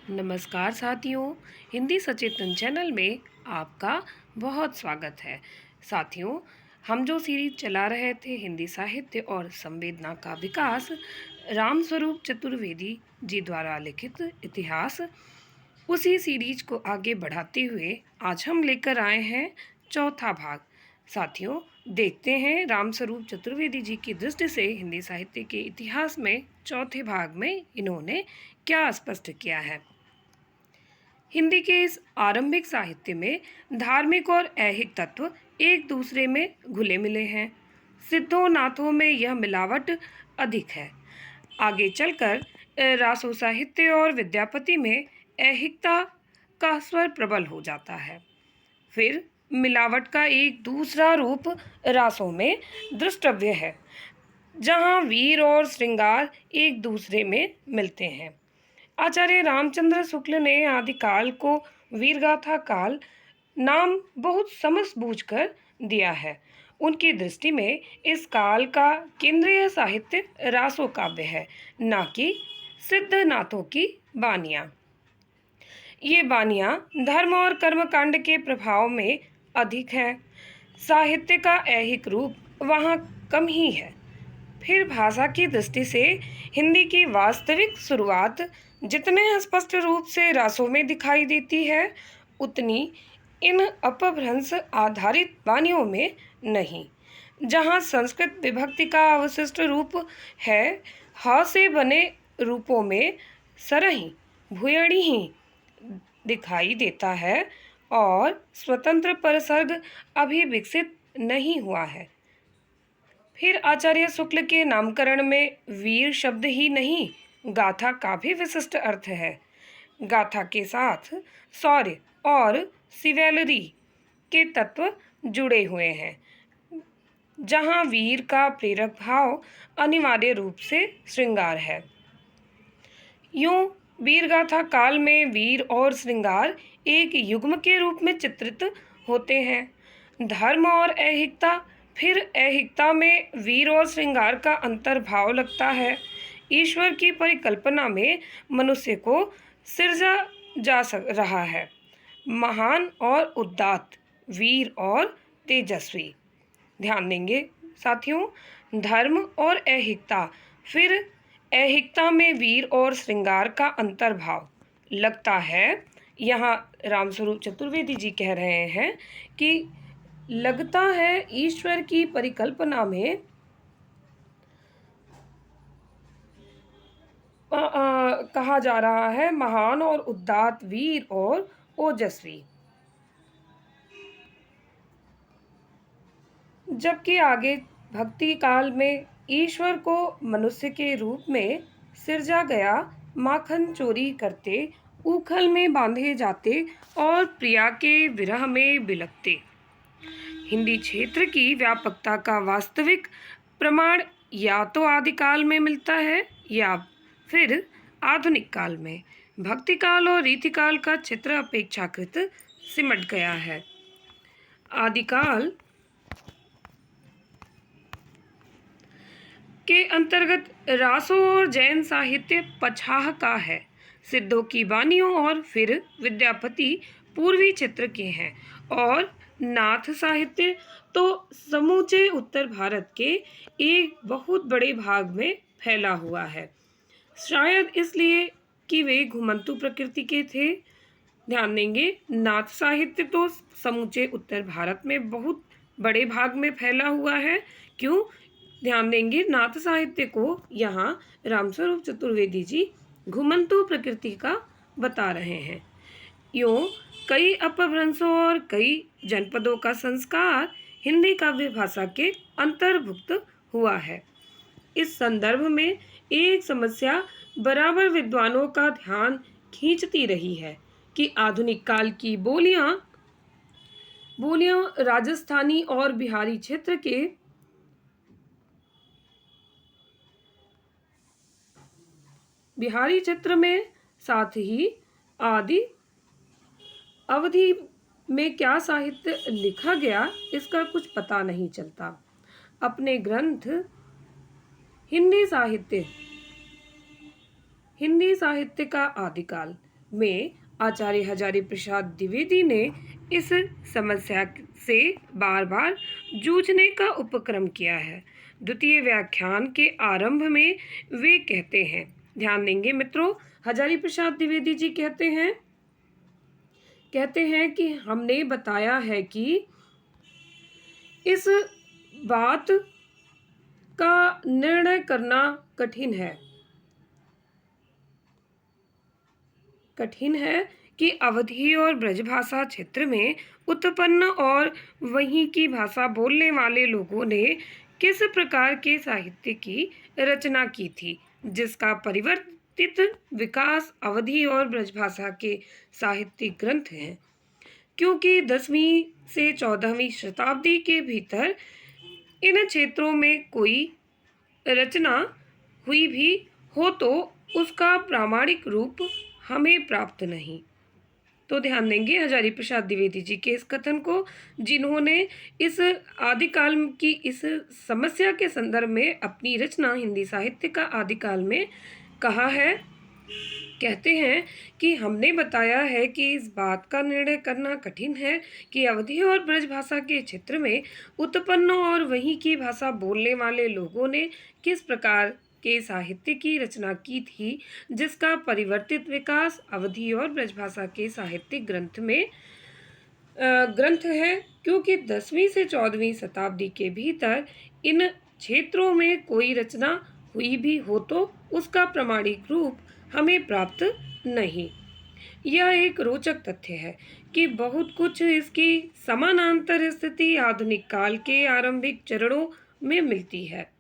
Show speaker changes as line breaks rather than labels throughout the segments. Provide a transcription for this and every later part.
नमस्कार साथियों, हिंदी सचेतन चैनल में आपका बहुत स्वागत है। साथियों, हम जो सीरीज चला रहे थे हिंदी साहित्य और संवेदना का विकास, रामस्वरूप चतुर्वेदी जी द्वारा लिखित इतिहास, उसी सीरीज को आगे बढ़ाते हुए आज हम लेकर आए हैं चौथा भाग। साथियों, देखते हैं रामस्वरूप चतुर्वेदी जी की दृष्टि से हिंदी साहित्य के इतिहास में चौथे भाग में इन्होंने क्या स्पष्ट किया है। हिंदी के इस आरंभिक साहित्य में धार्मिक और ऐहिक तत्व एक दूसरे में घुले मिले हैं। सिद्धों नाथों में यह मिलावट अधिक है। आगे चलकर रासो साहित्य और विद्यापति में ऐहिकता का स्वर प्रबल हो जाता है। फिर मिलावट का एक दूसरा रूप रासों में दृष्टव्य है, जहाँ वीर और श्रृंगार एक दूसरे में मिलते हैं। आचार्य रामचंद्र शुक्ल ने आदिकाल को वीरगाथा काल नाम बहुत समझ बूझकर दिया है। उनकी दृष्टि में इस काल का केंद्रीय साहित्य रासो काव्य है, न कि सिद्धनाथों की बानियाँ। ये बानियाँ धर्म और कर्मकांड के प्रभाव में अधिक है। साहित्य का ऐहिक रूप वहाँ कम ही है। फिर भाषा की दृष्टि से हिंदी की वास्तविक शुरुआत जितने स्पष्ट रूप से रासों में दिखाई देती है, उतनी इन अपभ्रंश आधारित वाणियों में नहीं। जहाँ संस्कृत विभक्ति का अवशिष्ट रूप है, ह से बने रूपों में सरही भुयड़ी ही दिखाई देता है और स्वतंत्र परसर्ग अभी विकसित नहीं हुआ है। फिर आचार्य शुक्ल के नामकरण में वीर शब्द ही नहीं, गाथा का भी विशिष्ट अर्थ है। गाथा के साथ शौर्य और सिवेलरी के तत्व जुड़े हुए हैं, जहाँ वीर का प्रेरक भाव अनिवार्य रूप से श्रृंगार है। यूं वीरगाथा काल में वीर और श्रृंगार एक युग्म के रूप में चित्रित होते हैं। धर्म और ऐहिकता, फिर ऐहिकता में वीर और श्रृंगार का अंतर्भाव लगता है। ईश्वर की परिकल्पना में मनुष्य को सिरजा जा रहा है, महान और उदात्त, वीर और तेजस्वी। ध्यान देंगे साथियों, धर्म और ऐहिकता, फिर ऐहिकता में वीर और श्रृंगार का अंतर्भाव लगता है। यहाँ रामस्वरूप चतुर्वेदी जी कह रहे हैं कि लगता है ईश्वर की परिकल्पना में कहा जा रहा है महान और उदात्त, वीर और ओजस्वी। जबकि आगे भक्ति काल में ईश्वर को मनुष्य के रूप में सिरजा गया, माखन चोरी करते, उखल में बांधे जाते और प्रिया के विरह में बिलखते। हिंदी क्षेत्र की व्यापकता का वास्तविक प्रमाण या तो आदिकाल में मिलता है या फिर आधुनिक काल में। भक्ति काल और रीतिकाल का चित्र अपेक्षाकृत सिमट गया है। आदिकाल के अंतर्गत रासो और जैन साहित्य पछाह का है। सिद्धों की बानियों और फिर विद्यापति पूर्वी क्षेत्र के हैं, और नाथ साहित्य तो समूचे उत्तर भारत के एक बहुत बड़े भाग में फैला हुआ है, शायद इसलिए कि वे घुमंतु प्रकृति के थे। ध्यान देंगे, नाथ साहित्य तो समूचे उत्तर भारत में बहुत बड़े भाग में फैला हुआ है। क्यों? ध्यान देंगे, नाथ साहित्य को यहाँ रामस्वरूप चतुर्वेदी जी घुमंतु प्रकृति का बता रहे हैं। यूँ कई अपभ्रंशों और कई जनपदों का संस्कार हिंदी काव्य भाषा के अंतर्भुक्त हुआ है। इस संदर्भ में एक समस्या बराबर विद्वानों का ध्यान खींचती रही है कि आधुनिक काल की बोलियां राजस्थानी और बिहारी क्षेत्र के में, साथ ही आदि अवधि में क्या साहित्य लिखा गया, इसका कुछ पता नहीं चलता। अपने ग्रंथ हिंदी साहित्य का आदिकाल में आचार्य हजारी प्रसाद द्विवेदी ने इस समस्या से बार बार जूझने का उपक्रम किया है। द्वितीय व्याख्यान के आरंभ में वे कहते हैं, ध्यान देंगे मित्रों, हजारी प्रसाद द्विवेदी जी कहते हैं कि हमने बताया है कि इस बात का निर्णय करना कठिन है कि अवधी और ब्रजभाषा क्षेत्र में उत्पन्न और वहीं की भाषा बोलने वाले लोगों ने किस प्रकार के साहित्य की रचना की थी, जिसका परिवर्तित विकास अवधी और ब्रजभाषा के साहित्यिक ग्रंथ हैं। क्योंकि 10वीं से 14वीं शताब्दी के भीतर इन क्षेत्रों में कोई रचना हुई भी हो तो उसका प्रामाणिक रूप हमें प्राप्त नहीं। तो ध्यान देंगे हजारी प्रसाद द्विवेदी जी के इस कथन को, जिन्होंने इस आदिकाल की इस समस्या के संदर्भ में अपनी रचना हिंदी साहित्य का आदिकाल में कहा है। कहते हैं कि हमने बताया है कि इस बात का निर्णय करना कठिन है कि अवधी और ब्रजभाषा के क्षेत्र में उत्पन्न और वहीं की भाषा बोलने वाले लोगों ने किस प्रकार के साहित्य की रचना की थी, जिसका परिवर्तित विकास अवधी और ब्रजभाषा के साहित्यिक ग्रंथ है। क्योंकि 10वीं से 14वीं शताब्दी के भीतर इन क्षेत्रों में कोई रचना हुई भी हो तो उसका प्रामाणिक रूप हमें प्राप्त नहीं। यह एक रोचक तथ्य है कि बहुत कुछ इसकी समानांतर स्थिति आधुनिक काल के आरंभिक चरणों में मिलती है।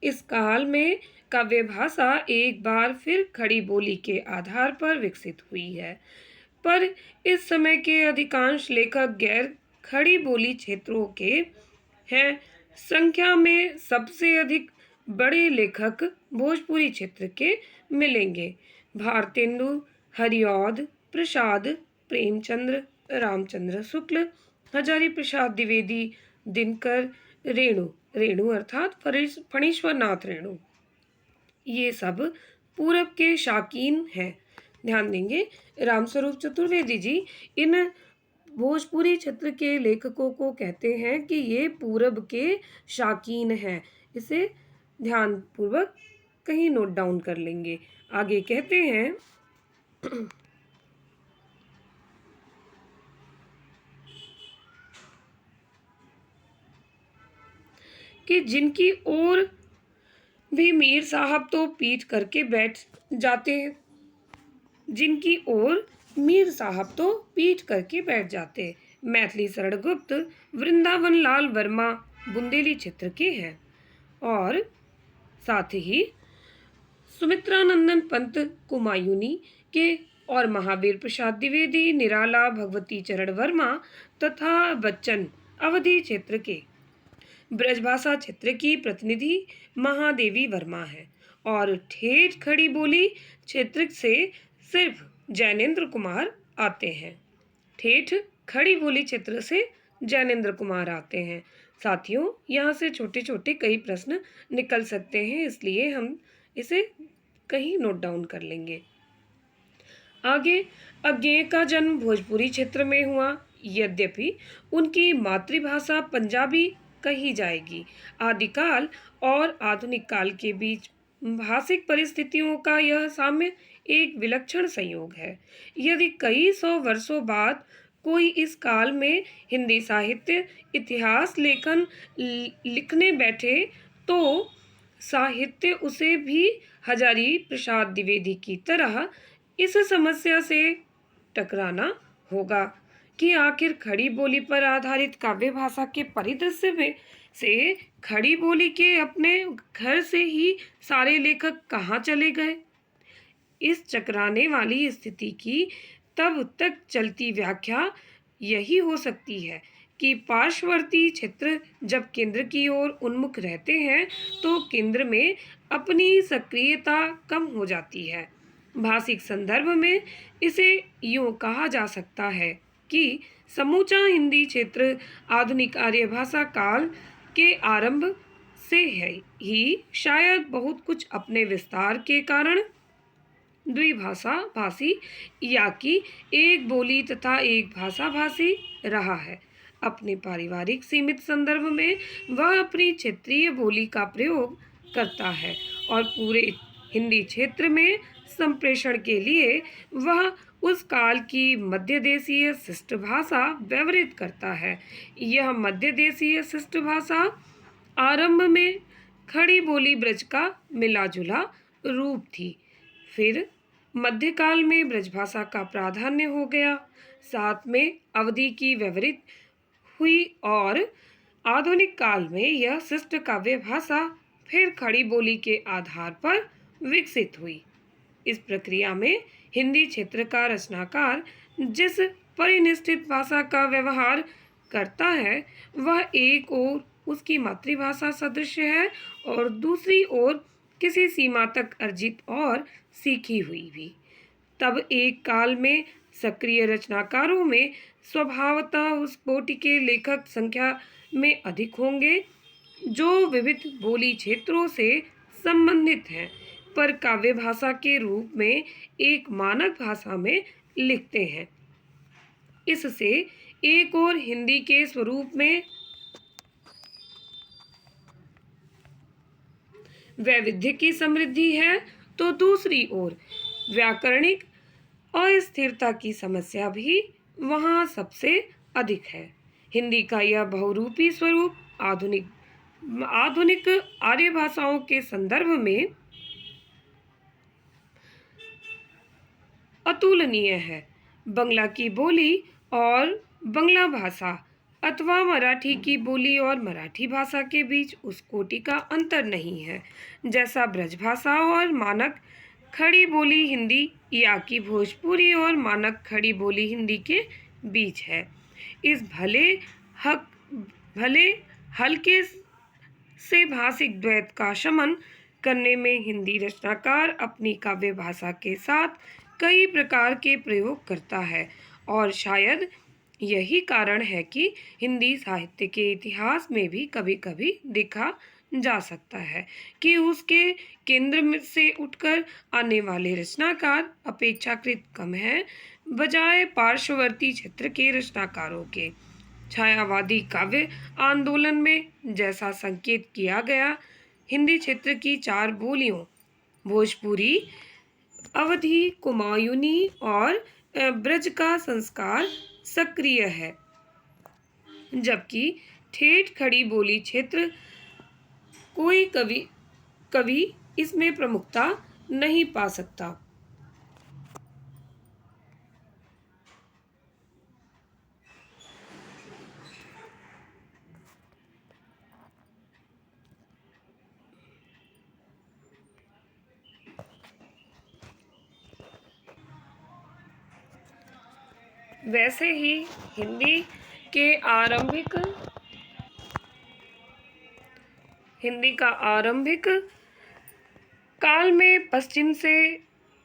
इस काल में काव्य भाषा एक बार फिर खड़ी बोली के आधार पर विकसित हुई है, पर इस समय के अधिकांश लेखक गैर खड़ी बोली क्षेत्रों के हैं। संख्या में सबसे अधिक बड़े लेखक भोजपुरी क्षेत्र के मिलेंगे। भारतेंदु, हरिऔध प्रसाद, प्रेमचंद्र, रामचंद्र शुक्ल, हजारी प्रसाद द्विवेदी, दिनकर, रेणु अर्थात फणीश्वर नाथ रेणु, ये सब पूरब के शाकीन हैं। ध्यान देंगे, रामस्वरूप चतुर्वेदी जी इन भोजपुरी क्षेत्र के लेखकों को कहते हैं कि ये पूरब के शाकीन हैं। इसे ध्यान पूर्वक कहीं नोट डाउन कर लेंगे। आगे कहते हैं कि जिनकी ओर भी मीर साहब तो पीठ करके बैठ जाते हैं, जिनकी ओर मीर साहब तो पीठ करके बैठ जाते। मैथिली शरण गुप्त वृंदावन लाल वर्मा बुंदेली क्षेत्र के हैं, और साथ ही सुमित्रानंदन पंत कुमायूनी के और महावीर प्रसाद द्विवेदी, निराला भगवती चरण वर्मा तथा बच्चन अवधी क्षेत्र के। ब्रजभाषा क्षेत्र की प्रतिनिधि महादेवी वर्मा है, और ठेठ खड़ी बोली क्षेत्र से सिर्फ जैनेन्द्र कुमार आते हैं। ठेठ खड़ी बोली क्षेत्र से जैनेन्द्र कुमार आते हैं। साथियों, यहाँ से छोटे छोटे कई प्रश्न निकल सकते हैं, इसलिए हम इसे कहीं नोट डाउन कर लेंगे। आगे, अज्ञेय का जन्म भोजपुरी क्षेत्र में हुआ, यद्यपि उनकी मातृभाषा पंजाबी कही जाएगी। आदिकाल और आधुनिक काल के बीच भाषिक परिस्थितियों का यह साम्य एक विलक्षण संयोग है। यदि कई सौ वर्षों बाद कोई इस काल में हिंदी साहित्य इतिहास लिखने बैठे तो साहित्य उसे भी हजारी प्रसाद द्विवेदी की तरह इस समस्या से टकराना होगा कि आखिर खड़ी बोली पर आधारित काव्य भाषा के परिदृश्य में से खड़ी बोली के अपने घर से ही सारे लेखक कहाँ चले गए। इस चकराने वाली स्थिति की तब तक चलती व्याख्या यही हो सकती है कि पार्श्ववर्ती क्षेत्र जब केंद्र की ओर उन्मुख रहते हैं तो केंद्र में अपनी सक्रियता कम हो जाती है। भाषिक संदर्भ में इसे यूँ कहा जा सकता है कि समूचा हिंदी क्षेत्र आधुनिक आर्य भाषा काल के आरंभ से है ही शायद बहुत कुछ अपने विस्तार के कारण द्विभाषा भाषी या कि एक बोली तथा एक भाषा भाषी रहा है। अपने पारिवारिक सीमित संदर्भ में वह अपनी क्षेत्रीय बोली का प्रयोग करता है और पूरे हिंदी क्षेत्र में संप्रेषण के लिए वह उस काल की मध्य देशीय शिष्ट भाषा व्यवहृत करता है। यह मध्य देशीय शिष्ट भाषा आरंभ में खड़ी बोली ब्रज का मिला जुला रूप थी। फिर मध्यकाल में ब्रजभाषा का प्राधान्य हो गया, साथ में अवधि की व्यवहृत हुई और आधुनिक काल में यह शिष्ट काव्य भाषा फिर खड़ी बोली के आधार पर विकसित हुई। इस प्रक्रिया में हिंदी क्षेत्र का रचनाकार जिस परिनिष्ठित भाषा का व्यवहार करता है वह एक ओर उसकी मातृभाषा सदृश है और दूसरी ओर किसी सीमा तक अर्जित और सीखी हुई भी। तब एक काल में सक्रिय रचनाकारों में स्वभावतः उस कोटि के लेखक संख्या में अधिक होंगे जो विविध बोली क्षेत्रों से संबंधित हैं, पर काव्य भाषा के रूप में एक मानक भाषा में लिखते हैं। इससे एक और हिंदी के स्वरूप में वैविध्य की समृद्धि है तो दूसरी ओर व्याकरणिक अस्थिरता की समस्या भी वहाँ सबसे अधिक है। हिंदी का यह बहुरूपी स्वरूप आधुनिक आर्य भाषाओं के संदर्भ में अतुलनीय है। बंगला की बोली और बंगला भाषा अथवा मराठी की बोली और मराठी भाषा के बीच उस कोटि का अंतर नहीं है जैसा ब्रजभाषा और मानक खड़ी बोली हिंदी या कि भोजपुरी और मानक खड़ी बोली हिंदी के बीच है। इस भले हल्के से भाषिक द्वैत का शमन करने में हिंदी रचनाकार अपनी काव्य भाषा के साथ कई प्रकार के प्रयोग करता है और शायद यही कारण है कि हिंदी साहित्य के इतिहास में भी कभी-कभी देखा जा सकता है कि उसके केंद्र से उठकर आने वाले रचनाकार अपेक्षाकृत कम हैं बजाय पार्श्ववर्ती क्षेत्र के रचनाकारों के। छायावादी काव्य आंदोलन में जैसा संकेत किया गया, हिंदी क्षेत्र की चार बोलियों भोजपुरी, अवधी, कुमायूनी और ब्रज का संस्कार सक्रिय है, जबकि ठेठ खड़ी बोली क्षेत्र कोई कवि इसमें प्रमुखता नहीं पा सकता। वैसे ही हिंदी का आरंभिक काल में पश्चिम से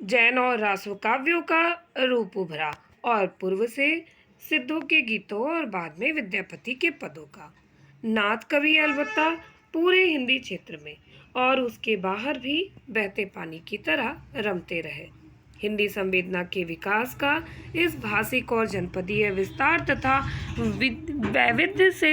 जैन और रासव काव्यों का रूप उभरा और पूर्व से सिद्धों के गीतों और बाद में विद्यापति के पदों का। नाथ कवि अलबत्ता पूरे हिंदी क्षेत्र में और उसके बाहर भी बहते पानी की तरह रमते रहे। हिंदी संवेदना के विकास का इस भाषिक और जनपदीय विस्तार तथा वैविध्य से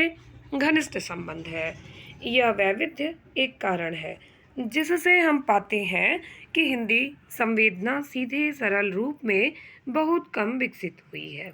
घनिष्ठ संबंध है। यह वैविध्य एक कारण है जिससे हम पाते हैं कि हिंदी संवेदना सीधे सरल रूप में बहुत कम विकसित हुई है।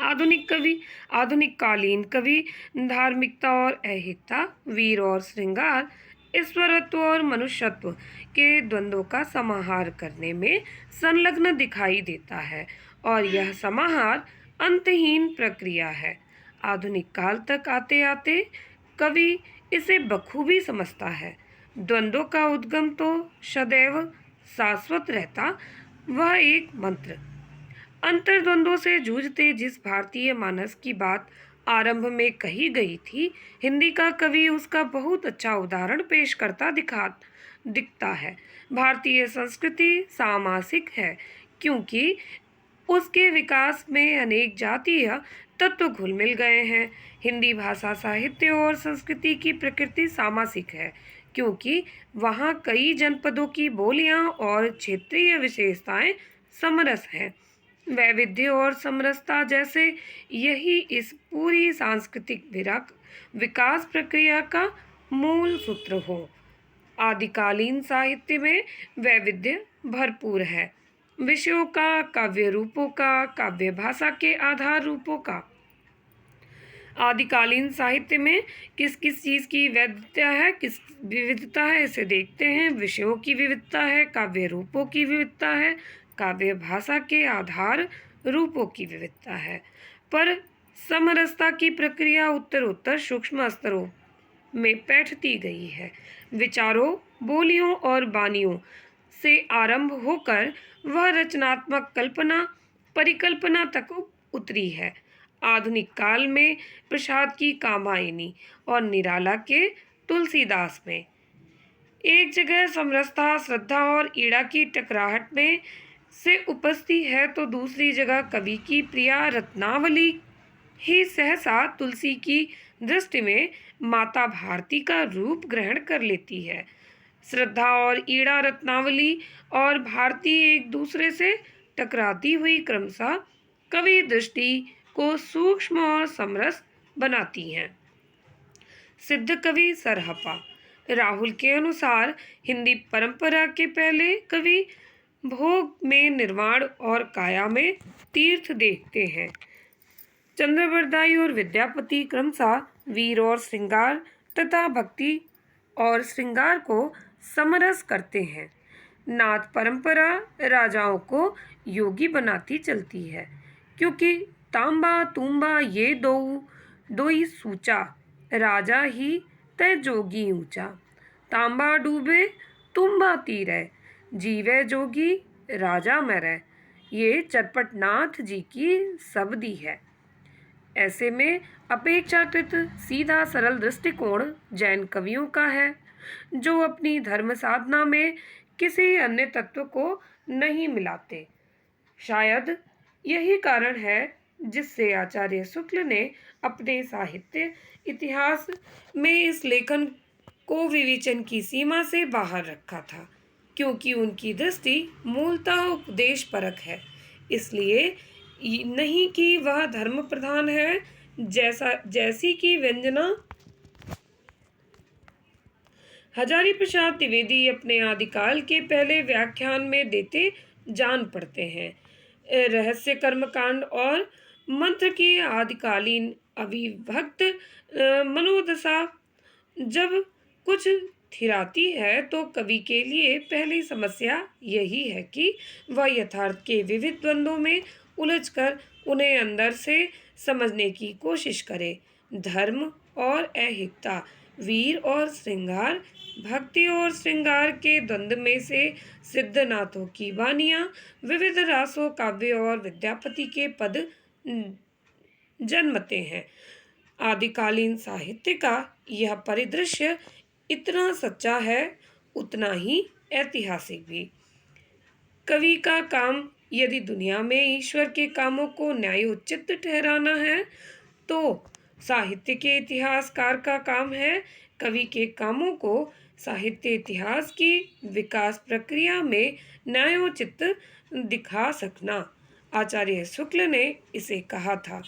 आधुनिक कालीन कवि धार्मिकता और ऐहिकता, वीर और श्रृंगार, ईश्वरत्व और मनुष्यत्व के द्वंद्वों का समाहार करने में संलग्न दिखाई देता है और यह समाहार अंतहीन प्रक्रिया है। आधुनिक काल तक आते आते कवि इसे बखूबी समझता है। द्वंद्वों का उद्गम तो सदैव शाश्वत रहता, वह एक मंत्र। अंतर्द्वंद्वों से जूझते जिस भारतीय मानस की बात आरंभ में कही गई थी, हिंदी का कवि उसका बहुत अच्छा उदाहरण पेश करता दिखता है। भारतीय संस्कृति सामासिक है क्योंकि उसके विकास में अनेक जातीय तत्व घुल मिल गए हैं। हिंदी भाषा साहित्य और संस्कृति की प्रकृति सामासिक है क्योंकि वहाँ कई जनपदों की बोलियां और क्षेत्रीय विशेषताएं समरस हैं। वैविध्य और समरसता जैसे यही इस पूरी सांस्कृतिक विकास प्रक्रिया का मूल सूत्र हो। आदिकालीन साहित्य में वैविध्य भरपूर है, विषयों का, काव्य रूपों का, काव्य भाषा के आधार रूपों का। आदिकालीन साहित्य में किस किस चीज़ की वैविधता है, किस विविधता है, इसे देखते हैं। विषयों की विविधता है, काव्य रूपों की विविधता है, काव्य भाषा के आधार रूपों की विविधता है। पर समरसता की प्रक्रिया उत्तरोत्तर सूक्ष्म स्तरों में बैठती गई है। विचारों, बोलियों और बानियों से आरंभ होकर वह रचनात्मक कल्पना, परिकल्पना तक उतरी है। आधुनिक काल में प्रसाद की कामायनी और निराला के तुलसीदास में एक जगह समरसता, श्रद्धा और ईड़ा की टकराहट में से उपस्थिति है, तो दूसरी जगह कवि की प्रिया रत्नावली ही सहसा तुलसी की दृष्टि में माता भारती का रूप ग्रहण कर लेती है। श्रद्धा और ईड़ा, रत्नावली और भारती एक दूसरे से टकराती हुई क्रमशः कवि दृष्टि को सूक्ष्म और समरस बनाती हैं। सिद्ध कवि सरहपा राहुल के अनुसार हिंदी परंपरा के पहले कवि भोग में निर्वाण और काया में तीर्थ देखते हैं। चंद्रवरदाई और विद्यापति क्रमशः वीर और श्रृंगार तथा भक्ति और श्रृंगार को समरस करते हैं। नाथ परंपरा राजाओं को योगी बनाती चलती है, क्योंकि तांबा तूंबा ये दोई सूचा, राजा ही तय जोगी ऊंचा। तांबा डूबे तुम्बा तीरे, जीवे जोगी राजा मरे, ये चरपटनाथ जी की शब्दी है। ऐसे में अपेक्षाकृत सीधा सरल दृष्टिकोण जैन कवियों का है, जो अपनी धर्म साधना में किसी अन्य तत्व को नहीं मिलाते। शायद यही कारण है जिससे आचार्य शुक्ल ने अपने साहित्य इतिहास में इस लेखन को विवेचन की सीमा से बाहर रखा था, क्योंकि उनकी दृष्टि मूलतः उपदेश परक है। इसलिए नहीं कि वह धर्म प्रधान है, जैसी की व्यंजना हजारी प्रसाद द्विवेदी अपने आदिकाल के पहले व्याख्यान में देते जान पड़ते हैं। रहस्य कर्मकांड और मंत्र की आदिकालीन अविभक्त मनोदशा जब कुछ थिराती है, तो कवि के लिए पहली समस्या यही है कि वह यथार्थ के विविध द्वंद्वों में उलझकर उन्हें अंदर से समझने की कोशिश करे। धर्म और अहिंसा, वीर और श्रृंगार, भक्ति और श्रृंगार के द्वंद्व में से सिद्धनाथों की वानियां, विविध रासों, काव्य और विद्यापति के पद जन्मते हैं। आदिकालीन साहित्य का यह परिदृश्य इतना सच्चा है, उतना ही ऐतिहासिक भी। कवि का काम यदि दुनिया में ईश्वर के कामों को न्यायोचित ठहराना है, तो साहित्य के इतिहासकार का काम है कवि के कामों को साहित्य इतिहास की विकास प्रक्रिया में न्यायोचित दिखा सकना। आचार्य शुक्ल ने इसे कहा था।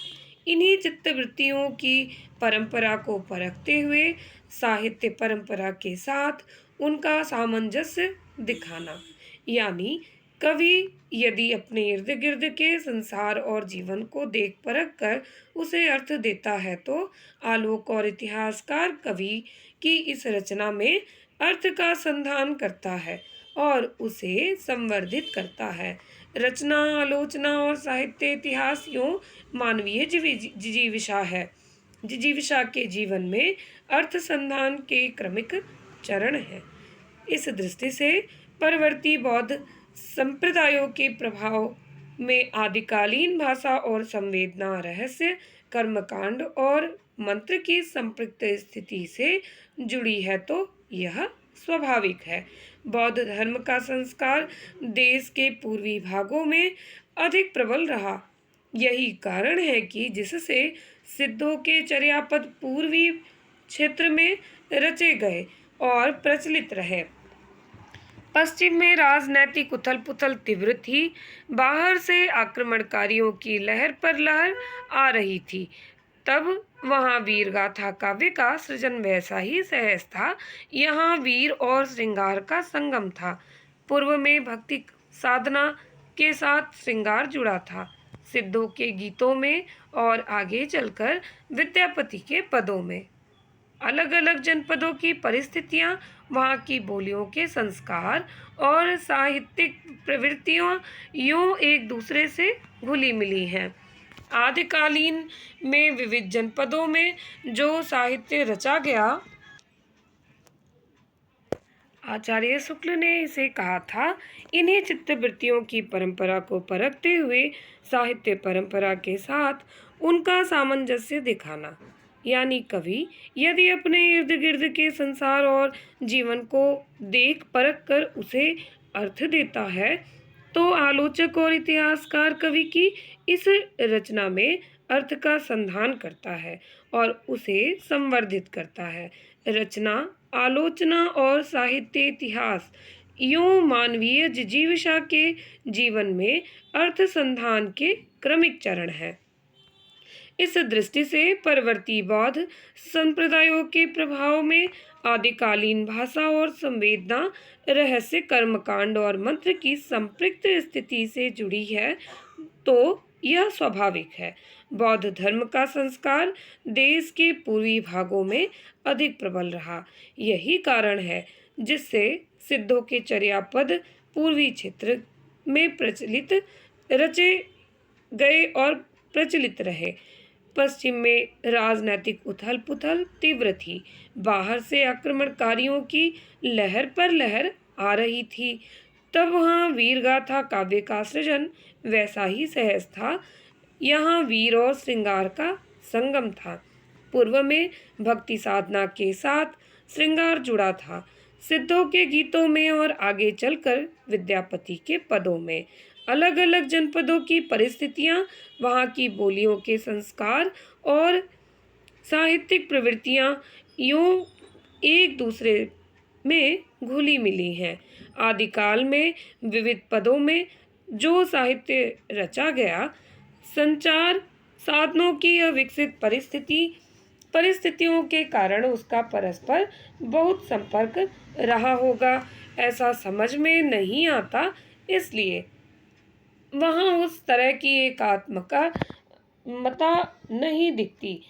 इन्हीं चित्तवृत्तियों की परंपरा को परखते हुए साहित्य परंपरा के साथ उनका सामंजस्य दिखाना, यानी कवि यदि अपने इर्द गिर्द के संसार और जीवन को देख परख कर उसे अर्थ देता है, तो आलोक और इतिहासकार कवि की इस रचना में अर्थ का संधान करता है और उसे संवर्धित करता है। रचना, आलोचना और साहित्य इतिहास यूं मानवीय जिजीविषा है। जिजीविषा के जीवन में अर्थ संधान के क्रमिक चरण है। इस दृष्टि से परवर्ती बौद्ध संप्रदायों के प्रभाव में आदिकालीन भाषा और संवेदना, रहस्य, कर्मकांड और मंत्र की संपृक्त स्थिति से जुड़ी है, तो यह स्वाभाविक है। बौद्ध धर्म का संस्कार देश के पूर्वी भागों में अधिक प्रबल रहा। यही कारण है कि जिससे सिद्धों के चर्यापद पूर्वी क्षेत्र में रचे गए, और प्रचलित रहे। पश्चिम में राजनैतिक उथल पुथल तीव्र थी। बाहर से आक्रमणकारियों की लहर पर लहर आ रही थी। तब वहाँ वीर गाथा काव्य का सृजन वैसा ही सहज था। यहाँ वीर और श्रृंगार का संगम था। पूर्व में भक्ति साधना के साथ श्रृंगार जुड़ा था, सिद्धों के गीतों में और आगे चलकर विद्यापति के पदों में। अलग अलग जनपदों की परिस्थितियाँ, वहाँ की बोलियों के संस्कार और साहित्यिक प्रवृत्तियाँ यूँ एक दूसरे से घुली मिली हैं। आदिकालीन में विविध जनपदों में जो साहित्य रचा गया, आचार्य शुक्ल ने इसे कहा था, इन्हीं चित्तवृत्तियों की परंपरा को परखते हुए साहित्य परंपरा के साथ उनका सामंजस्य दिखाना। यानी कवि यदि अपने इर्द गिर्द के संसार और जीवन को देख परख कर उसे अर्थ देता है, तो आलोचक और इतिहासकार कवि की इस रचना में अर्थ का संधान करता है और उसे संवर्धित करता है। रचना, आलोचना और साहित्य इतिहास यूं मानवीय जिजीविषा के जीवन में अर्थ संधान के क्रमिक चरण है। इस दृष्टि से परवर्ती बौद्ध संप्रदायों के प्रभाव में आदिकालीन भाषा और संवेदना, रहस्य, कर्मकांड और मंत्र की संपृक्त स्थिति से जुड़ी है, तो यह स्वाभाविक है। बौद्ध धर्म का संस्कार देश के पूर्वी भागों में अधिक प्रबल रहा। यही कारण है जिससे सिद्धों के चर्यापद पूर्वी क्षेत्र में प्रचलित रचे गए और प्रचलित रहे। पश्चिम में राजनैतिक उथल पुथल तीव्र थी। बाहर से आक्रमणकारियों की लहर पर लहर आ रही थी। तब वहाँ वीरगाथा काव्य का सृजन वैसा ही सहज था। यहाँ वीर और श्रृंगार का संगम था। पूर्व में भक्ति साधना के साथ श्रृंगार जुड़ा था, सिद्धों के गीतों में और आगे चलकर विद्यापति के पदों में। अलग अलग जनपदों की परिस्थितियाँ, वहाँ की बोलियों के संस्कार और साहित्यिक प्रवृत्तियाँ यूँ एक दूसरे में घुली मिली हैं। आदिकाल में विविध पदों में जो साहित्य रचा गया, संचार साधनों की यह विकसित परिस्थितियों के कारण उसका परस्पर बहुत संपर्क रहा होगा, ऐसा समझ में नहीं आता। इसलिए वहाँ उस तरह की एकात्मता नहीं दिखती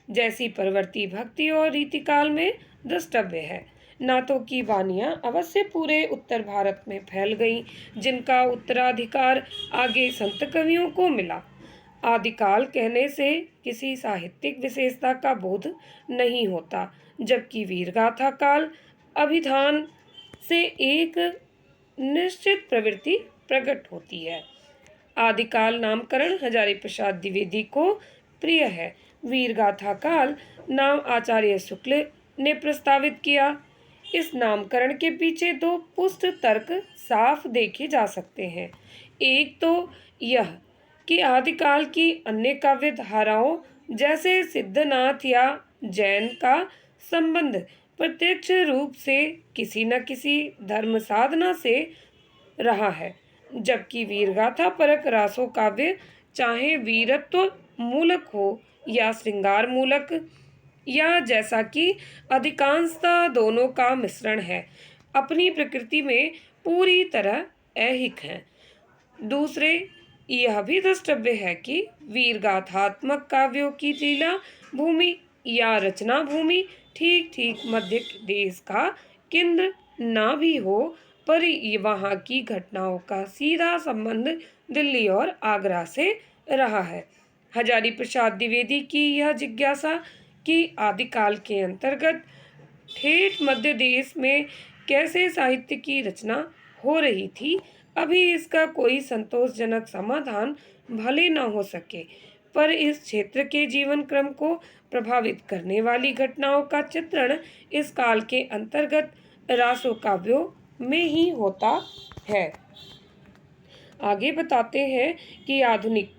जैसी परवर्ती भक्ति और रीतिकाल में द्रष्टव्य है। नाथों की वानियाँ अवश्य पूरे उत्तर भारत में फैल गईं, जिनका उत्तराधिकार आगे संत कवियों को मिला। आदिकाल कहने से किसी साहित्यिक विशेषता का बोध नहीं होता, जबकि वीरगाथा काल अभिधान से एक निश्चित प्रवृत्ति प्रकट होती है। आदिकाल नामकरण हजारी प्रसाद द्विवेदी को प्रिय है। वीरगाथा काल नाम आचार्य शुक्ल ने प्रस्तावित किया। इस नामकरण के पीछे दो पुष्ट तर्क साफ देखे जा सकते हैं। एक तो यह कि आदिकाल की अन्य काव्य धाराओं जैसे सिद्धनाथ या जैन का संबंध प्रत्यक्ष रूप से किसी न किसी धर्म साधना से रहा है, जबकि वीरगाथा परक रासो काव्य चाहे वीरत्व मूलक हो या श्रृंगार मूलक, या जैसा कि अधिकांशतः दोनों का मिश्रण है, अपनी प्रकृति में पूरी तरह ऐहिक हैं। दूसरे, यह भी द्रष्टव्य है कि वीरगाथात्मक काव्यों की लीला भूमि या रचना भूमि ठीक ठीक मध्य देश का केंद्र न भी हो, पर वहाँ की घटनाओं का सीधा संबंध दिल्ली और आगरा से रहा है। हजारी प्रसाद द्विवेदी की यह जिज्ञासा कि आदिकाल के अंतर्गत ठेठ मध्य देश में कैसे साहित्य की रचना हो रही थी, अभी इसका कोई संतोषजनक समाधान भले न हो सके, पर इस क्षेत्र के जीवन क्रम को प्रभावित करने वाली घटनाओं का चित्रण इस काल के अंतर्गत रासो काव्यों में ही होता है। आगे बताते हैं कि आधुनिक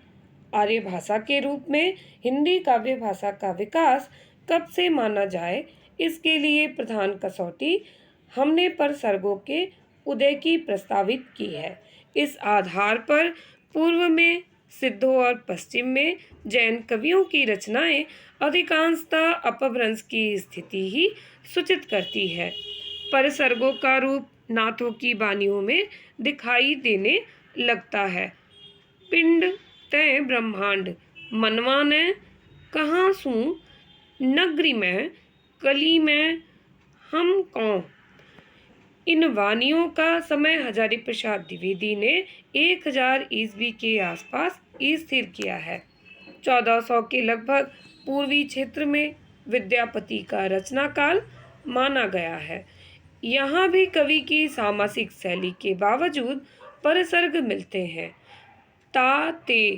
आर्य भाषा के रूप में हिंदी काव्य भाषा का विकास कब से माना जाए। इसके लिए प्रधान कसौटी हमने परसर्गों के उदय की प्रस्तावित की है। इस आधार पर पूर्व में सिद्धों और पश्चिम में जैन कवियों की रचनाएं अधिकांशतः अपभ्रंश की स्थिति ही सूचित करती है। परसर्गों का रूप नाथों की वाणियों में दिखाई देने लगता है। पिंड तय ब्रह्मांड मनवा ने कहाँ सू नगरी में कली में हम कौं। इन वाणियों का समय हजारी प्रसाद द्विवेदी ने 1000 ईस्वी के आसपास स्थिर किया है। 1400 के लगभग पूर्वी क्षेत्र में विद्यापति का रचना काल माना गया है। यहाँ भी कवि की सामासिक शैली के बावजूद परसर्ग मिलते हैं। ता ते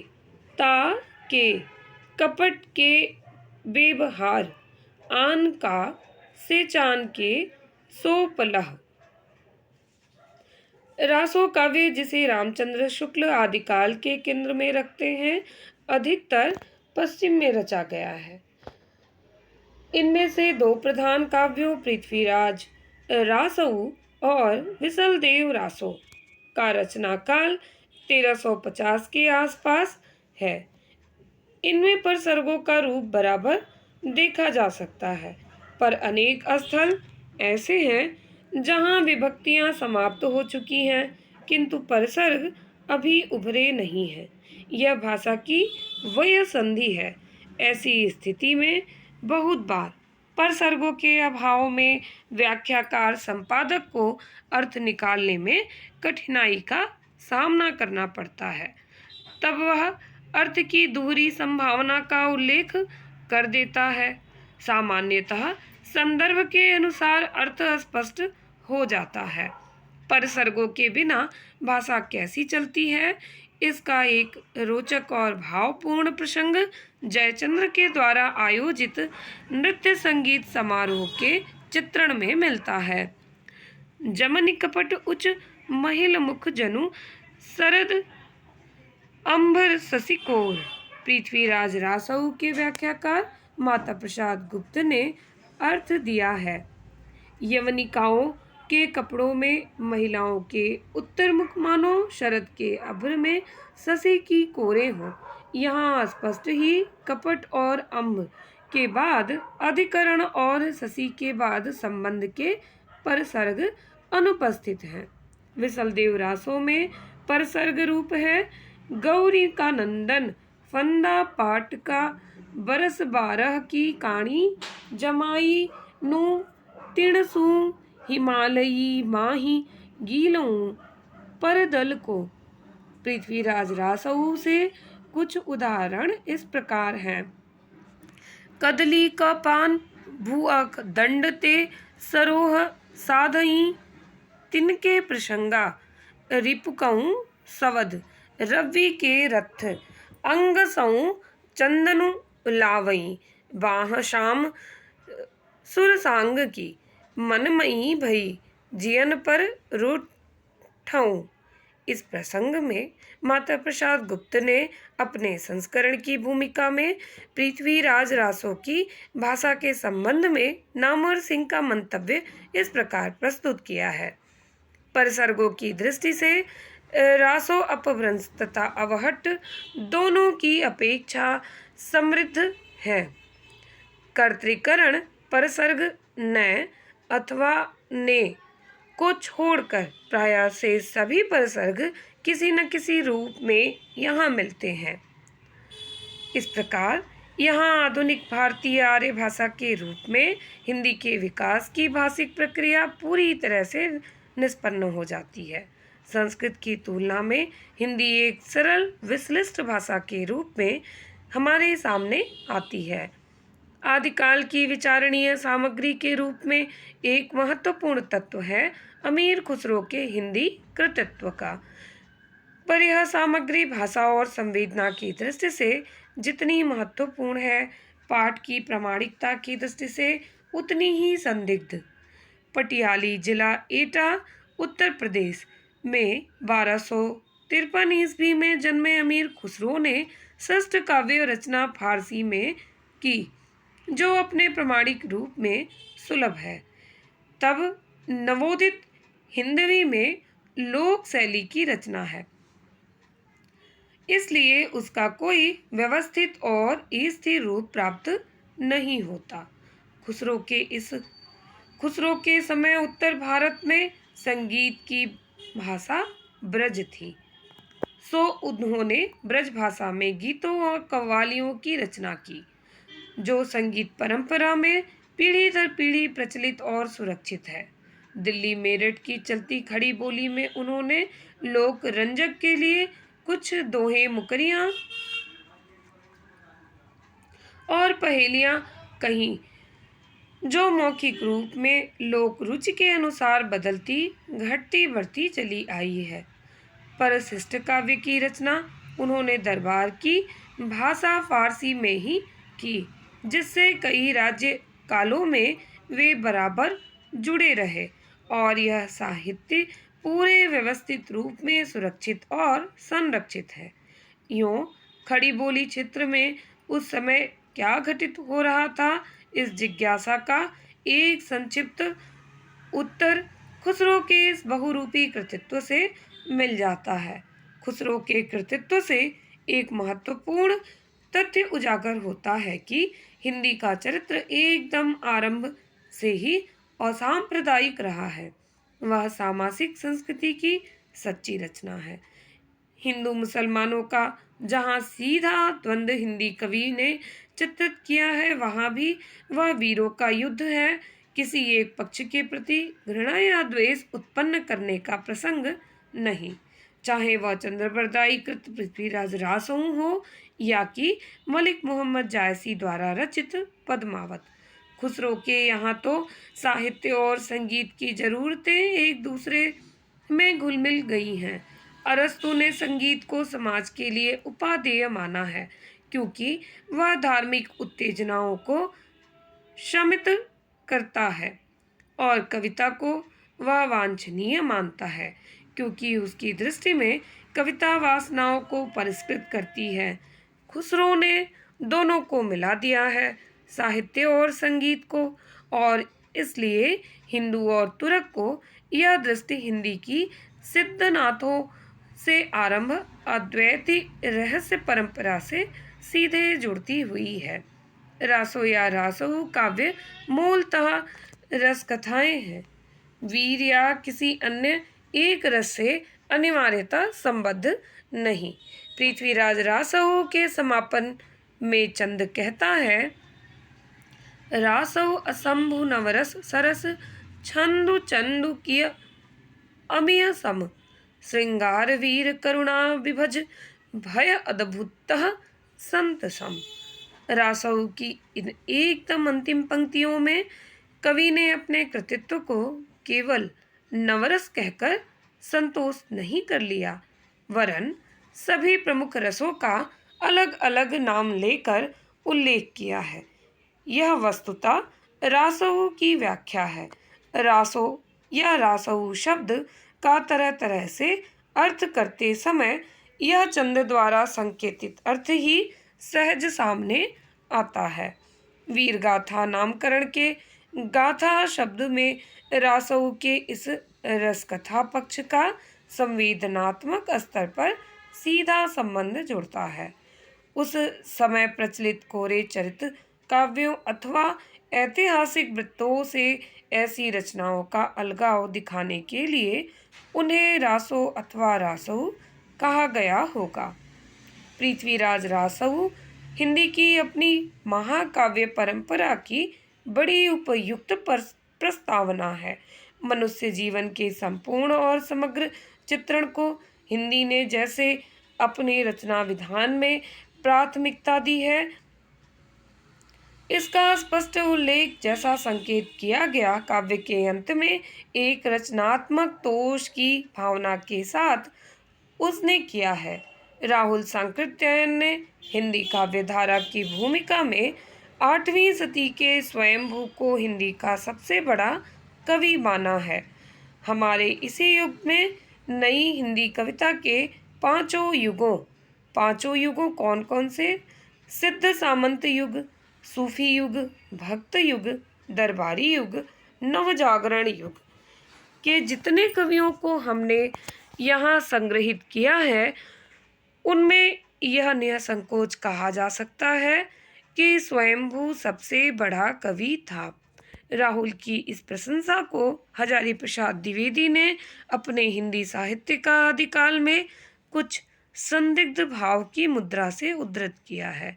ता के कपट के व्यवहार आन का से चान के सो पलह। रासो काव्य जिसे रामचंद्र शुक्ल आदिकाल के केंद्र में रखते हैं अधिकतर पश्चिम में रचा गया है। इनमें से दो प्रधान काव्यों पृथ्वीराज रासऊ और विसलदेव रासो का रचना काल 1350 के आसपास है। इनमें परसर्गों का रूप बराबर देखा जा सकता है, पर अनेक स्थल ऐसे हैं जहां विभक्तियां समाप्त हो चुकी हैं, किंतु परसर्ग अभी उभरे नहीं हैं। यह भाषा की वह संधि है। ऐसी स्थिति में बहुत बार परसर्गों के अभाव में व्याख्याकार संपादक को अर्थ निकालने में कठिनाई का सामना करना पड़ता है। तब वह अर्थ की दोहरी संभावना का उल्लेख कर देता है। सामान्यतः संदर्भ के अनुसार अर्थ स्पष्ट हो जाता है। परसर्गों के बिना भाषा कैसी चलती है, इसका एक रोचक और भावपूर्ण प्रसंग जयचंद्र के द्वारा आयोजित नृत्य संगीत समारोह के चित्रण में मिलता है। जमनि कपट उच्च महिल मुख जनु शरद अंबर शशिकोर। पृथ्वीराज रासऊ के व्याख्याकार माता प्रसाद गुप्त ने अर्थ दिया है। यवनिकाओं के कपड़ों में महिलाओं के उत्तर मुख मानो शरद के अभ्र में शशि की कोरें हों। यहाँ स्पष्ट ही कपट और अम्ब के बाद अधिकरण और शशि के बाद संबंध के परसर्ग अनुपस्थित हैं। विसलदेव रासों में परसर्ग रूप है गौरी का नंदन फंदा पाट का बरस 12 की काणी जमाई नु तिणसू हिमालयी माही गीलों पर दल को। पृथ्वीराज रासऊ से कुछ उदाहरण इस प्रकार हैं। कदली का पान भुअक दंड ते सरोह साधई तिनके प्रसंगा रिपुकऊ सवद रवि के रथ अंग सऊ चंदनु लावई बाह शाम सुरसांग की मनमयी भई जियन पर रूठऊं। इस प्रसंग में माता प्रसाद गुप्त ने अपने संस्करण की भूमिका में पृथ्वीराज रासो की भाषा के संबंध में नामवर सिंह का मंतव्य इस प्रकार प्रस्तुत किया है। परसर्गों की दृष्टि से रासो अपभ्रंश तथा अवहट्ट दोनों की अपेक्षा समृद्ध है। कर्तृकरण परसर्ग न अथवा ने को छोड़कर प्रायः से सभी परसर्ग किसी न किसी रूप में यहाँ मिलते हैं। इस प्रकार यहाँ आधुनिक भारतीय आर्य भाषा के रूप में हिंदी के विकास की भाषिक प्रक्रिया पूरी तरह से निष्पन्न हो जाती है। संस्कृत की तुलना में हिंदी एक सरल विश्लिष्ट भाषा के रूप में हमारे सामने आती है। आदिकाल की विचारणीय सामग्री के रूप में एक महत्वपूर्ण तत्व है अमीर खुसरो के हिंदी कृतित्व का। पर यह सामग्री भाषा और संवेदना की दृष्टि से जितनी महत्वपूर्ण है, पाठ की प्रामाणिकता की दृष्टि से उतनी ही संदिग्ध। पटियाली जिला एटा उत्तर प्रदेश में 1253 ईस्वी में जन्मे अमीर खुसरो ने षष्ठ काव्य रचना फारसी में की। जो अपने प्रमाणिक रूप में सुलभ है। तब नवोदित हिंदवी में लोक शैली की रचना है, इसलिए उसका कोई व्यवस्थित और स्थिर रूप प्राप्त नहीं होता। खुसरो के समय उत्तर भारत में संगीत की भाषा ब्रज थी, सो उन्होंने ब्रज भाषा में गीतों और कव्वालियों की रचना की, जो संगीत परंपरा में पीढ़ी दर पीढ़ी प्रचलित और सुरक्षित है। दिल्ली मेरठ की चलती खड़ी बोली में उन्होंने लोक रंजक के लिए कुछ दोहे, मुकरियां और पहेलियां कहीं, जो मौखिक रूप में लोक रुचि के अनुसार बदलती घटती बढ़ती चली आई है। परशिष्ट काव्य की रचना उन्होंने दरबार की भाषा फारसी में ही की, जिससे कई राज्य कालों में वे बराबर जुड़े रहे और यह साहित्य पूरे व्यवस्थित रूप में सुरक्षित और संरक्षित है। यूं खड़ी बोली क्षेत्र में उस समय क्या घटित हो रहा था, इस जिज्ञासा का एक संक्षिप्त उत्तर खुसरो के इस बहुरूपी कृतित्व से मिल जाता है। खुसरो के कृतित्व से एक महत्वपूर्ण तथ्य उजागर होता है कि हिंदी का चरित्र एकदम आरंभ से ही असांप्रदायिक रहा है। वह सामासिक संस्कृति की सच्ची रचना है। हिंदू मुसलमानों का जहाँ सीधा द्वंद्व हिंदी कवि ने चित्रित किया है, वहाँ भी वह वीरों का युद्ध है। किसी एक पक्ष के प्रति घृणा या द्वेष उत्पन्न करने का प्रसंग नहीं, चाहे वह चंद्रबरदाई कृत पृथ्वीराज रासों हो या कि मलिक मोहम्मद जायसी द्वारा रचित पद्मावत। खुसरो के यहाँ तो साहित्य और संगीत की जरूरतें एक दूसरे में घुल मिल गई हैं। अरस्तु ने संगीत को समाज के लिए उपादेय माना है, क्योंकि वह धार्मिक उत्तेजनाओं को शमित करता है, और कविता को वह वांछनीय मानता है, क्योंकि उसकी दृष्टि में कविता वासनाओं को परिष्कृत करती है। खुसरो ने दोनों को मिला दिया है, साहित्य और संगीत को, और इसलिए हिंदू और तुर्क को यह दृष्टि हिंदी की सिद्धनाथों से आरंभ अद्वैती रहस्य परंपरा से सीधे जुड़ती हुई है। रासो या रासहु काव्य मूलतः रस कथाएं हैं, वीर या किसी अन्य एक रस से अनिवार्यता संबद्ध नहीं। पृथ्वीराज रासहु के समापन में चंद कहता है, रासहु असंभु नवरस सरस छंदु चंदु किय अमिय सम श्रृंगार वीर करुणा विभज भय अद्भुतः संत सम। रासहु की इन एकदम अंतिम पंक्तियों में कवि ने अपने कृतित्व को केवल नवरस कहकर संतोष नहीं कर लिया, वरन सभी प्रमुख रसों का अलग अलग नाम लेकर उल्लेख किया है। यह वस्तुतः रासहु की व्याख्या है। रासो या रासहु शब्द का तरह तरह से अर्थ करते समय यह चंद द्वारा संकेतित अर्थ ही सहज सामने आता है। वीर गाथा नामकरण के गाथा शब्द में रासहु के इस रसकथा पक्ष का संवेदनात्मक स्तर पर सीधा संबंध जुड़ता है। उस समय प्रचलित कोरे चरित्र काव्यों अथवा ऐतिहासिक वृत्तों से ऐसी रचनाओं का अलगाव दिखाने के लिए उन्हें रासो अथवा रासहु कहा गया होगा। पृथ्वीराज रासहु हिंदी की अपनी महाकाव्य परंपरा की बड़ी उपयुक्त प्रस्तावना है। मनुष्य जीवन के संपूर्ण और समग्र चित्रण को हिंदी ने जैसे अपने रचना विधान में प्राथमिकता दी है, इसका स्पष्ट उल्लेख जैसा संकेत किया गया काव्य के अंत में एक रचनात्मक तोष की भावना के साथ उसने किया है। राहुल सांकृत्यायन ने हिंदी काव्य धारा की भूमिका में 8वीं सदी के स्वयंभू को हिंदी का सबसे बड़ा कवि माना है। हमारे इसी युग में नई हिंदी कविता के पांचों युगों कौन कौन से? सिद्ध सामंत युग, सूफी युग, भक्त युग, दरबारी युग, नवजागरण युग के जितने कवियों को हमने यहाँ संग्रहित किया है, उनमें यह निसंकोच कहा जा सकता है कि स्वयंभू सबसे बड़ा कवि था। राहुल की इस प्रशंसा को हजारी प्रसाद द्विवेदी ने अपने हिंदी साहित्य का आदिकाल में कुछ संदिग्ध भाव की मुद्रा से उद्धृत किया है।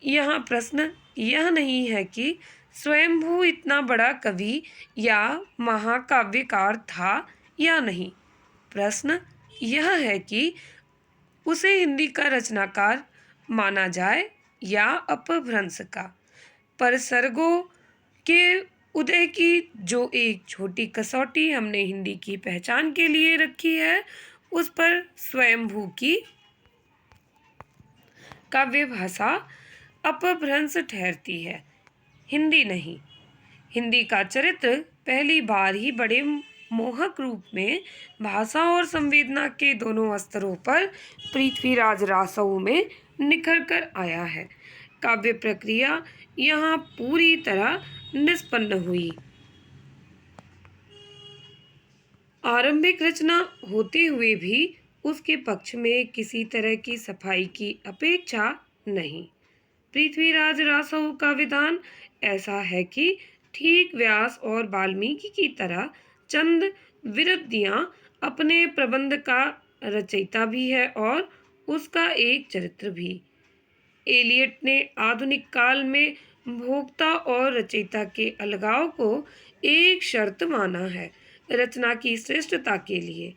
यहाँ प्रश्न यह नहीं है कि स्वयंभू इतना बड़ा कवि या महाकाव्यकार था या नहीं। प्रश्न यह है कि उसे हिंदी का रचनाकार माना जाए या अपभ्रंश का। पर सर्गों के उदय की जो एक छोटी कसौटी हमने हिंदी की पहचान के लिए रखी है, उस पर स्वयंभू की काव्य भाषा अपभ्रंश ठहरती है, हिंदी नहीं। हिंदी का चरित्र पहली बार ही बड़े मोहक रूप में भाषा और संवेदना के दोनों स्तरों पर पृथ्वीराज रासौ में निखर कर आया है। काव्य प्रक्रिया यहाँ पूरी तरह निष्पन्न हुई। आरंभिक रचना होते हुए भी उसके पक्ष में किसी तरह की सफाई की अपेक्षा नहीं। पृथ्वीराज रासौ का विधान ऐसा है कि ठीक व्यास और वाल्मीकि की तरह चंद विरतियां अपने प्रबंध का रचयिता भी है और उसका एक चरित्र भी। एलियट ने आधुनिक काल में भोक्ता और रचयिता के अलगाव को एक शर्त माना है रचना की श्रेष्ठता के लिए।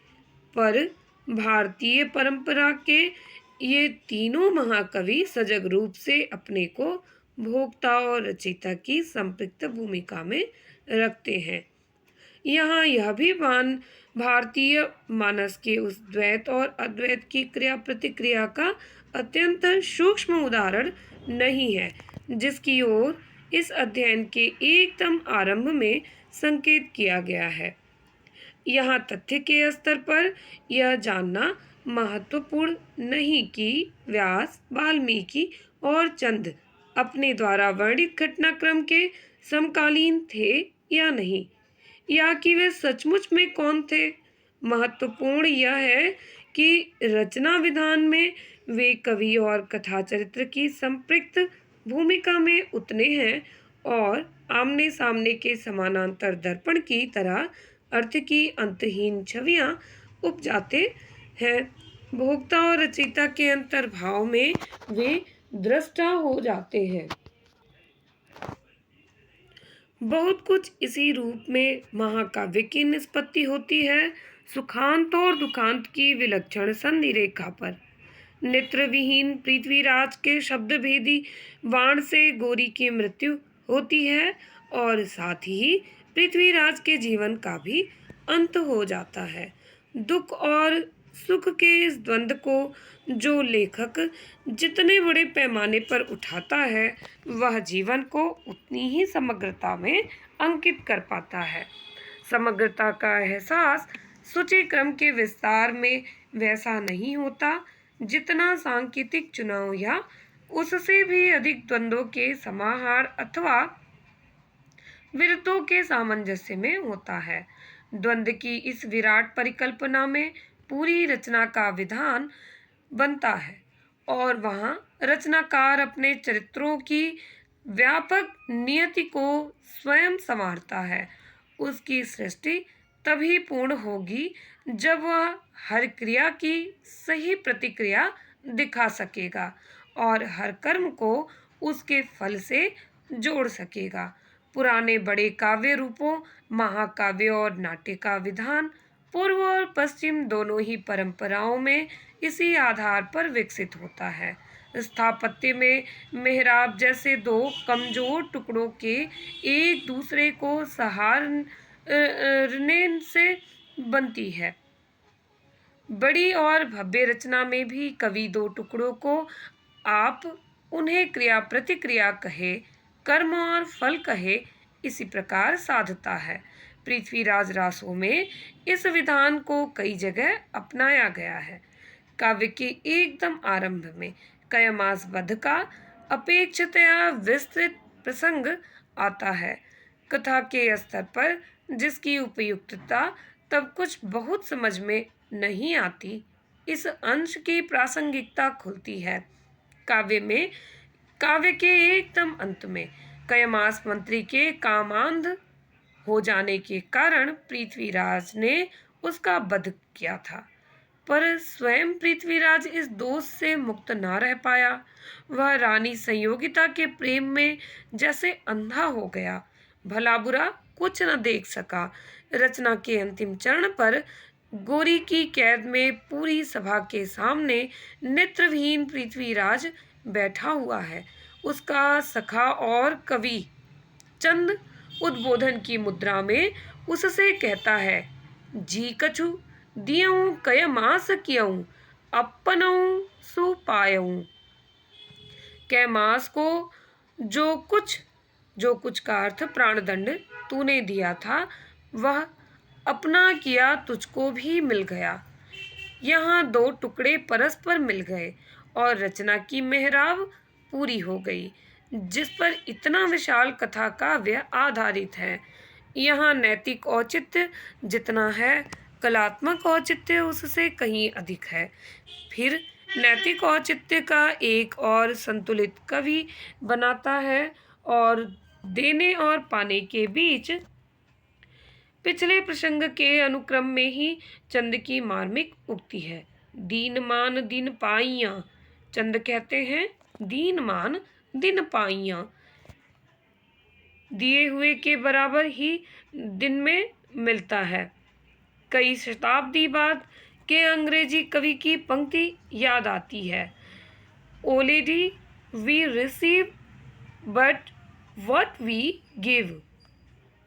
पर भारतीय परंपरा के ये तीनों महाकवि सजग रूप से अपने को भोक्ता और रचयिता की संपृक्त भूमिका में रखते हैं। यहाँ यह भी भारतीय मानस के उस द्वैत और अद्वैत की क्रिया प्रतिक्रिया का अत्यंत सूक्ष्म उदाहरण नहीं है, जिसकी ओर इस अध्ययन के एकदम आरंभ में संकेत किया गया है। यहाँ तथ्य के स्तर पर यह जानना महत्वपूर्ण नहीं कि व्यास, वाल्मीकि और चंद अपने द्वारा वर्णित घटनाक्रम के समकालीन थे या नहीं, या कि वे सचमुच में कौन थे। महत्वपूर्ण यह है कि रचना विधान में वे कवि और कथा चरित्र की संपृक्त भूमिका में उतने हैं और आमने सामने के समानांतर दर्पण की तरह अर्थ की अंतहीन छवियां उपजाते हैं। भोक्ता और रचयिता के अंतर्भाव में वे दृष्टा हो जाते हैं। बहुत कुछ इसी रूप में महाकाव्य की निष्पत्ति होती है, सुखांत और दुखांत की विलक्षण संधि रेखा पर। नेत्रविहीन पृथ्वीराज के शब्द भेदी बाण से गौरी की मृत्यु होती है और साथ ही पृथ्वीराज के जीवन का भी अंत हो जाता है। दुख और सुख के इस द्वंद्व को जो लेखक जितने बड़े पैमाने पर उठाता है, वह जीवन को उतनी ही समग्रता में अंकित कर पाता है। समग्रता का एहसास सूची क्रम के विस्तार में वैसा नहीं होता जितना सांकेतिक चुनाव या उससे भी अधिक द्वंद्वों के समाहार अथवा विरतों के सामंजस्य में होता है। द्वंद्व की इस विराट परिकल्पना में पूरी रचना का विधान बनता है और वहाँ रचनाकार अपने चरित्रों की व्यापक नियति को स्वयं संवारता है। उसकी सृष्टि तभी पूर्ण होगी जब वह हर क्रिया की सही प्रतिक्रिया दिखा सकेगा और हर कर्म को उसके फल से जोड़ सकेगा। पुराने बड़े काव्य रूपों महाकाव्य और नाट्य का विधान पूर्व और पश्चिम दोनों ही परंपराओं में इसी आधार पर विकसित होता है। स्थापत्य में मेहराब जैसे दो कमजोर टुकड़ों के एक दूसरे को सहारने से बनती है। बड़ी और भव्य रचना में भी कवि दो टुकड़ों को आप उन्हें क्रिया प्रतिक्रिया कहे, कर्म और फल कहे, इसी प्रकार साधता है। पृथ्वीराज रासौ में इस विधान को कई जगह अपनाया गया है। काव्य के एकदम आरंभ में कयमास वध का अपेक्षाकृत विस्तृत प्रसंग आता है। कथा के स्तर पर जिसकी उपयुक्तता तब कुछ बहुत समझ में नहीं आती, इस अंश की प्रासंगिकता खुलती है। काव्य के एकदम अंत में कयमास मंत्री के कामांध हो जाने के कारण पृथ्वीराज ने उसका वध किया था, पर स्वयं पृथ्वीराज इस दोष से मुक्त ना रह पाया। वह रानी संयोगिता के प्रेम में जैसे अंधा हो गया, भला बुरा कुछ न देख सका। रचना के अंतिम चरण पर गोरी की कैद में पूरी सभा के सामने नेत्रविहीन पृथ्वीराज बैठा हुआ है। उसका सखा और कवि चंद उद्बोधन की मुद्रा में उससे कहता है, जी कछु दियऊं कय मास कियऊं अपनऊं सु पायऊं। कै मास को जो कुछ का अर्थ प्राणदंड तूने दिया था, वह अपना किया तुझको भी मिल गया। यहाँ दो टुकड़े परस्पर मिल गए और रचना की मेहराब पूरी हो गई, जिस पर इतना विशाल कथा काव्य आधारित है। यहाँ नैतिक औचित्य जितना है, कलात्मक औचित्य उससे कहीं अधिक है। फिर नैतिक औचित्य का एक और संतुलित कवि बनाता है और देने और पाने के बीच पिछले प्रसंग के अनुक्रम में ही चंद की मार्मिक उक्ति है, दीन मान दिन पाइयां। चंद कहते हैं, दीन मान दिन पाइयां, दिए हुए के बराबर ही दिन में मिलता है। कई शताब्दी बाद के अंग्रेजी कवि की पंक्ति याद आती है, O lady we receive but what we give.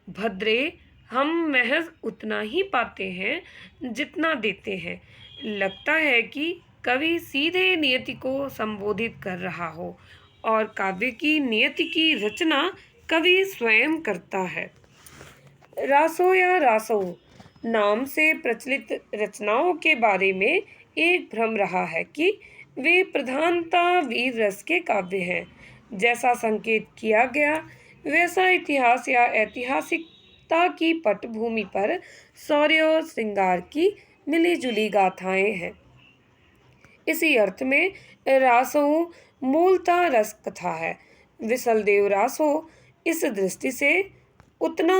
भद्रे, हम महज उतना ही पाते हैं जितना देते हैं। लगता है कि कवि सीधे नियति को संबोधित कर रहा हो और काव्य की नियति की रचना कवि स्वयं करता है। रासो या रासो नाम से प्रचलित रचनाओं के बारे में एक भ्रम रहा है कि वे प्रधानतः वीर रस के काव्य हैं। जैसा संकेत किया गया, वैसा इतिहास या ऐतिहासिकता की पटभूमि पर शौर्य और श्रृंगार की मिली-जुली गाथाएं हैं। इसी अर्थ में रासो मूलतः रस कथा है। विसलदेव रासो इस दृष्टि से उतना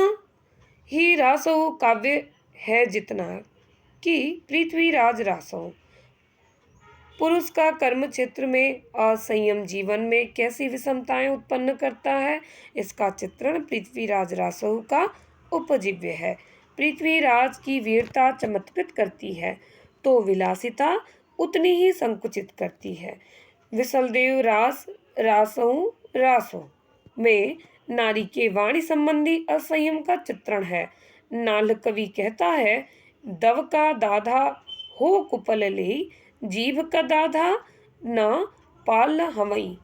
ही रासो काव्य है जितना कि पृथ्वीराज रासो। पुरुष का कर्म क्षेत्र में असंयम जीवन में कैसी विषमताएं उत्पन्न करता है, इसका चित्रण पृथ्वीराज रासो का उपजीव्य है। पृथ्वीराज की वीरता चमत्कृत करती है तो विलासिता उतनी ही संकुचित करती है। विसलदेव रासो में नारी के वाणी संबंधी असंयम का चित्रण है। नाल कवि कहता है, दव का दाधा हो कुपल ले, जीभ का दाधा न पाल हवई।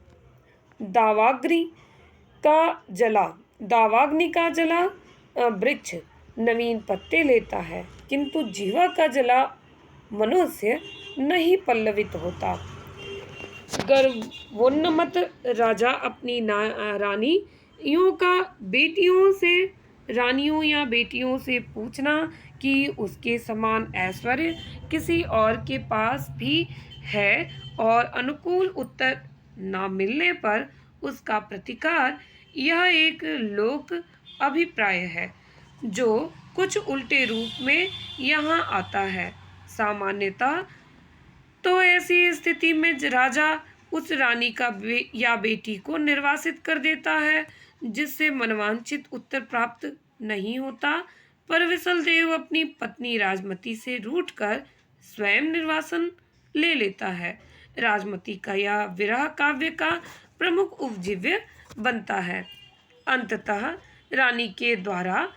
दावाग्नि का जला वृक्ष नवीन पत्ते लेता है, किंतु जीवा का जला मनुष्य नहीं पल्लवित होता। गर्वोन्मत्त राजा अपनी रानियों या बेटियों से पूछना कि उसके समान ऐश्वर्य किसी और के पास भी है और अनुकूल उत्तर न मिलने पर उसका प्रतिकार, यह एक लोक अभिप्राय है जो कुछ उल्टे रूप में यहाँ आता है। सामान्यतः तो ऐसी स्थिति में राजा उस रानी का या बेटी को निर्वासित कर देता है जिससे मनवांछित उत्तर प्राप्त नहीं होता, पर विसलदेव अपनी पत्नी राजमती से रूठकर स्वयं निर्वासन ले लेता है। राजमती का यह विरह काव्य का प्रमुख उपजीव्य बनता है। अंततः रानी के द्वारा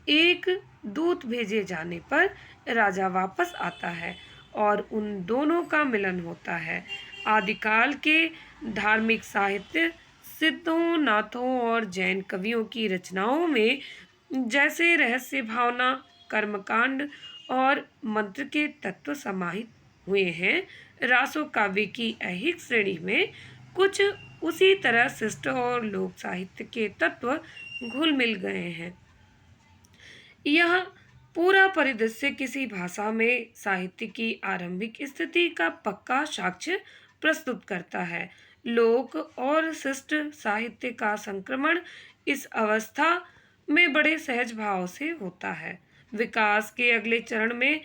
एक दूत भेजे जाने पर राजा वापस आता है और उन दोनों का मिलन होता है। आदिकाल के धार्मिक साहित्य, सिद्धों, नाथों और जैन कवियों की रचनाओं में जैसे रहस्य भावना, कर्मकांड और मंत्र के तत्व समाहित हुए हैं, रासो काव्य की ऐहिक श्रेणी में कुछ उसी तरह शिष्ट और लोक साहित्य के तत्व घुल मिल गए हैं। यह पूरा परिदृश्य किसी भाषा में साहित्य की आरंभिक स्थिति का पक्का साक्ष्य प्रस्तुत करता है। लोक और शिष्ट साहित्य का संक्रमण इस अवस्था में बड़े सहज भाव से होता है। विकास के अगले चरण में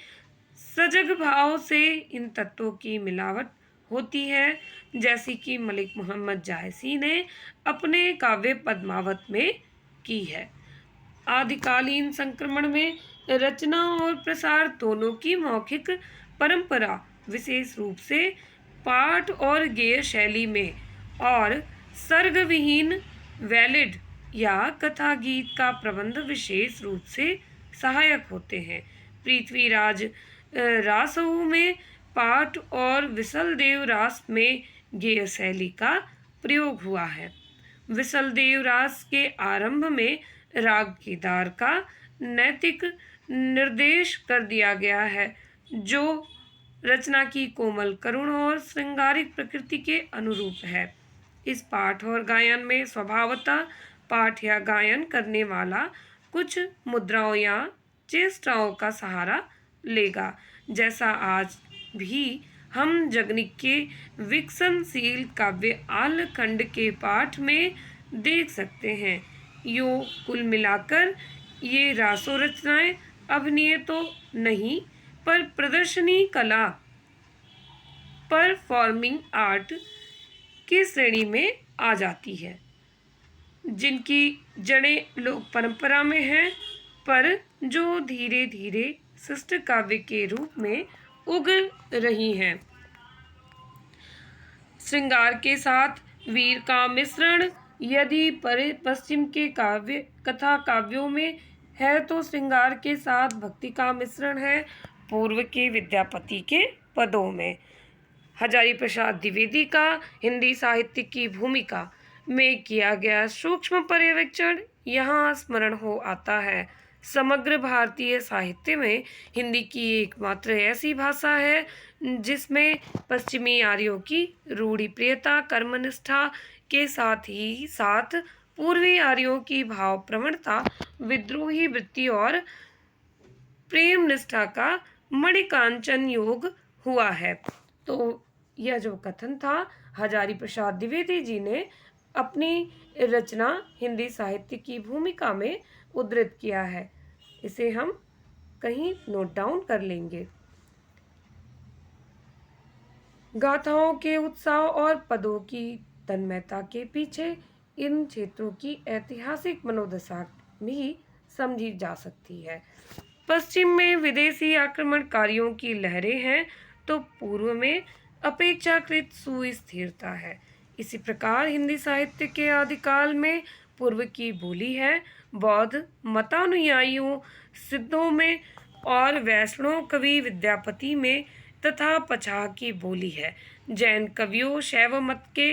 सजग भाव से इन तत्वों की मिलावट होती है, जैसी कि मलिक मोहम्मद जायसी ने अपने काव्य पद्मावत में की है। आदिकालीन संक्रमण में रचना और प्रसार दोनों की मौखिक परंपरा विशेष रूप से पाठ और गेय शैली में और सर्गविहीन वैलिड या कथा गीत का प्रबंध विशेष रूप से सहायक होते हैं। पृथ्वीराज रासहु में पाठ और विसलदेव रास में गेय शैली का प्रयोग हुआ है। विसलदेव रास के आरंभ में राग केदार का नैतिक निर्देश कर दिया गया है, जो रचना की कोमल करुण और श्रृंगारिक प्रकृति के अनुरूप है। इस पाठ और गायन में स्वभावतः पाठ या गायन करने वाला कुछ मुद्राओं या चेष्टाओं का सहारा लेगा, जैसा आज भी हम जगनिक के विकसनशील काव्य आल्हखंड के पाठ में देख सकते हैं। यो कुल मिलाकर ये रासो रचनाएं अभिनय तो नहीं पर प्रदर्शनी कला परफॉर्मिंग आर्ट की श्रेणी में आ जाती है, जिनकी जड़ें लोक परंपरा में हैं, पर जो धीरे धीरे शिष्ट काव्य के रूप में उग रही हैं। श्रृंगार के साथ वीर का मिश्रण यदि पश्चिम के काव्य कथा काव्यों में है, तो श्रृंगार के साथ भक्ति का मिश्रण है पूर्व के विद्यापति के पदों में। हजारी प्रसाद द्विवेदी का हिंदी साहित्य की भूमिका में किया गया सूक्ष्म पर्यवेक्षण यहाँ स्मरण हो आता है। समग्र भारतीय साहित्य में हिंदी की एकमात्र ऐसी भाषा है जिसमें पश्चिमी आर्यों की रूढ़िप्रियता कर्मनिष्ठा के साथ ही साथ पूर्वी आर्यों की भाव प्रवणता विद्रोही वृत्ति और प्रेम निष्ठा का मणिकांचन योग हुआ है। तो यह जो कथन था हजारी प्रसाद द्विवेदी जी ने अपनी रचना हिंदी साहित्य की भूमिका में उद्धृत किया है। इसे हम कहीं नोट डाउन कर लेंगे। गाथाओं के उत्साह और पदों की तन्मयता के पीछे इन क्षेत्रों की ऐतिहासिक मनोदशा भी समझी जा सकती है। पश्चिम में विदेशी आक्रमणकारियों की लहरें हैं, तो पूर्व में अपेक्षाकृत सुस्थिरता है। इसी प्रकार हिंदी साहित्य के आदिकाल में पूर्व की बोली है, बौद्ध मतानुयायियों सिद्धों में और वैष्णव कवि विद्यापति में तथा पछाह की बोली है। जैन कवियों शैव मत के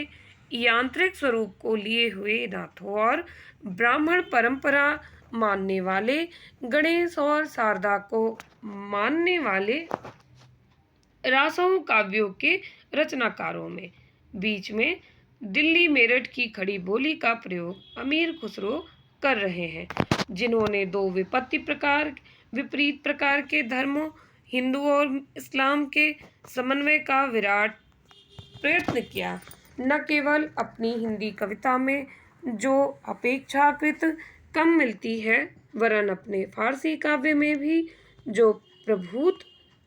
यांत्रिक स्वरूप को लिए हुए नाथों और ब्राह्मण परंपरा मानने वाले गणेश और शारदा को मानने वाले रासों काव्यों के रचनाकारों में बीच में दिल्ली मेरठ की खड़ी बोली का प्रयोग अमीर खुसरो कर रहे हैं, जिन्होंने दो विपरीत प्रकार के धर्मों हिंदू और इस्लाम के समन्वय का विराट प्रयत्न किया। न केवल अपनी हिंदी कविता में जो अपेक्षाकृत कम मिलती है, वरन अपने फारसी काव्य में भी जो प्रभुत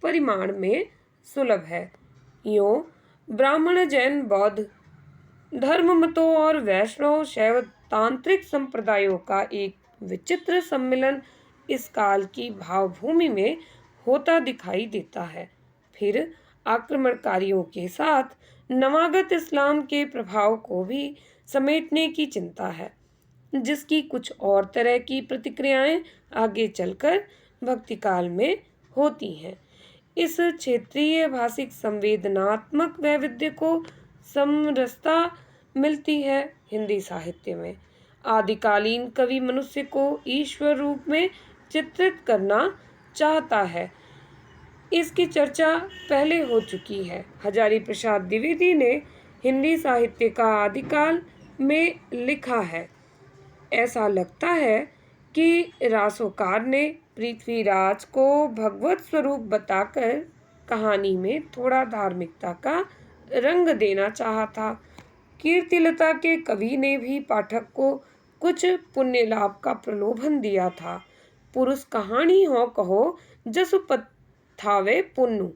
परिमाण में सुलभ है। यों ब्राह्मण जैन बौद्ध धर्म मतों और वैष्णव शैव तांत्रिक संप्रदायों का एक विचित्र सम्मिलन इस काल की भावभूमि में होता दिखाई देता है। फिर आक्रमणकारियों के साथ नवागत इस्लाम के प्रभाव को भी समेटने की चिंता है, जिसकी कुछ और तरह की प्रतिक्रियाएं आगे चलकर भक्ति काल में होती हैं। इस क्षेत्रीय भाषिक संवेदनात्मक वैविध्य को समरसता मिलती है हिंदी साहित्य में। आदिकालीन कवि मनुष्य को ईश्वर रूप में चित्रित करना चाहता है, इसकी चर्चा पहले हो चुकी है। हजारी प्रसाद द्विवेदी ने हिंदी साहित्य का आदिकाल में लिखा है। ऐसा लगता है कि रासोकार ने पृथ्वीराज को भगवत स्वरूप बताकर कहानी में थोड़ा धार्मिकता का रंग देना चाहा था। कीर्तिलता के कवि ने भी पाठक को कुछ पुण्य लाभ का प्रलोभन दिया था। पुरुष कहानी हो कहो जसु पथावे पुन्नु।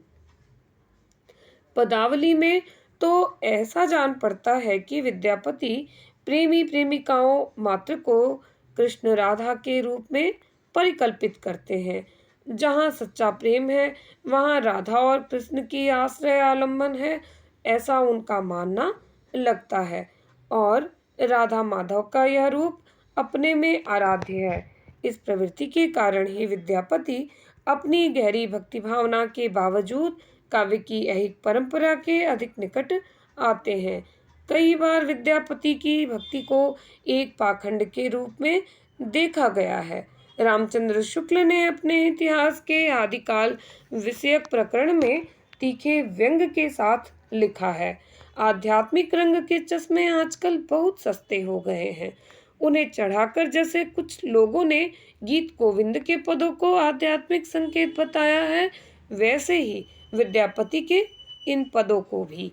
पदावली में तो ऐसा जान पड़ता है कि विद्यापति प्रेमी प्रेमिकाओं मात्र को कृष्ण राधा के रूप में परिकल्पित करते हैं। जहाँ सच्चा प्रेम है वहाँ राधा और कृष्ण की आश्रय आलम्बन है, ऐसा उनका मानना लगता है। और राधा माधव का यह रूप अपने में आराध्य है। इस प्रवृत्ति के कारण ही विद्यापति अपनी गहरी भक्ति भावना के बावजूद काव्य की ऐहिक परंपरा के अधिक निकट आते हैं। कई बार विद्यापति की भक्ति को एक पाखंड के रूप में देखा गया है। रामचंद्र शुक्ल ने अपने इतिहास के आदिकाल विषयक प्रकरण में तीखे व्यंग के साथ लिखा है। आध्यात्मिक रंग के चश्मे आजकल बहुत सस्ते हो गए हैं। उन्हें चढ़ाकर जैसे कुछ लोगों ने गीत गोविंद के पदों को आध्यात्मिक संकेत बताया है, वैसे ही विद्यापति के इन पदों को भी।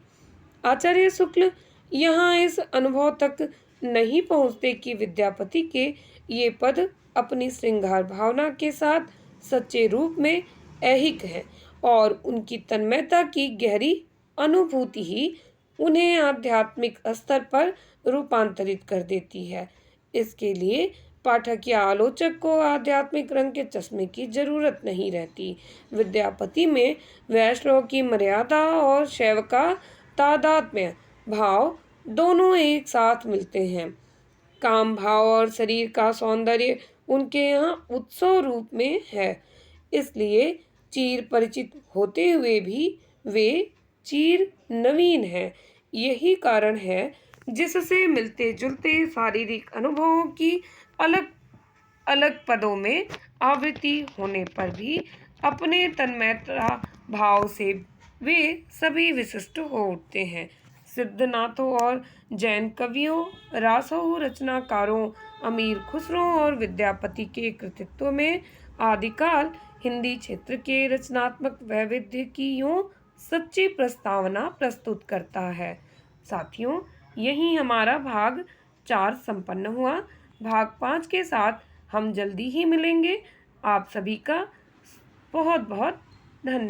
आचार्य शुक्ल यहाँ इस अनुभव तक नहीं पहुँचते कि विद्यापति के ये पद अपनी श्रृंगार भावना के साथ सच्चे रूप में ऐहिक है और उनकी तन्मयता की गहरी अनुभूति ही उन्हें आध्यात्मिक स्तर पर रूपांतरित कर देती है। इसके लिए पाठक या आलोचक को आध्यात्मिक रंग के चश्मे की जरूरत नहीं रहती। विद्यापति में वैष्णव की मर्यादा और शैव का तादात्म्य भाव दोनों एक साथ मिलते हैं। काम भाव और शरीर का सौंदर्य उनके यहाँ उत्सव रूप में है। इसलिए चीर परिचित होते हुए भी वे चीर नवीन हैं। यही कारण है जिससे मिलते जुलते शारीरिक अनुभवों की अलग अलग पदों में आवृत्ति होने पर भी अपने तन्मयता भाव से वे सभी विशिष्ट हो उठते हैं। सिद्धनाथों और जैन कवियों, रासों रचनाकारों, अमीर खुसरो और विद्यापति के कृतित्व में आदिकाल हिंदी क्षेत्र के रचनात्मक वैविध्य की यूं सच्ची प्रस्तावना प्रस्तुत करता है। साथियों, यही हमारा भाग 4 संपन्न हुआ। भाग 5 के साथ हम जल्दी ही मिलेंगे। आप सभी का बहुत बहुत धन्यवाद।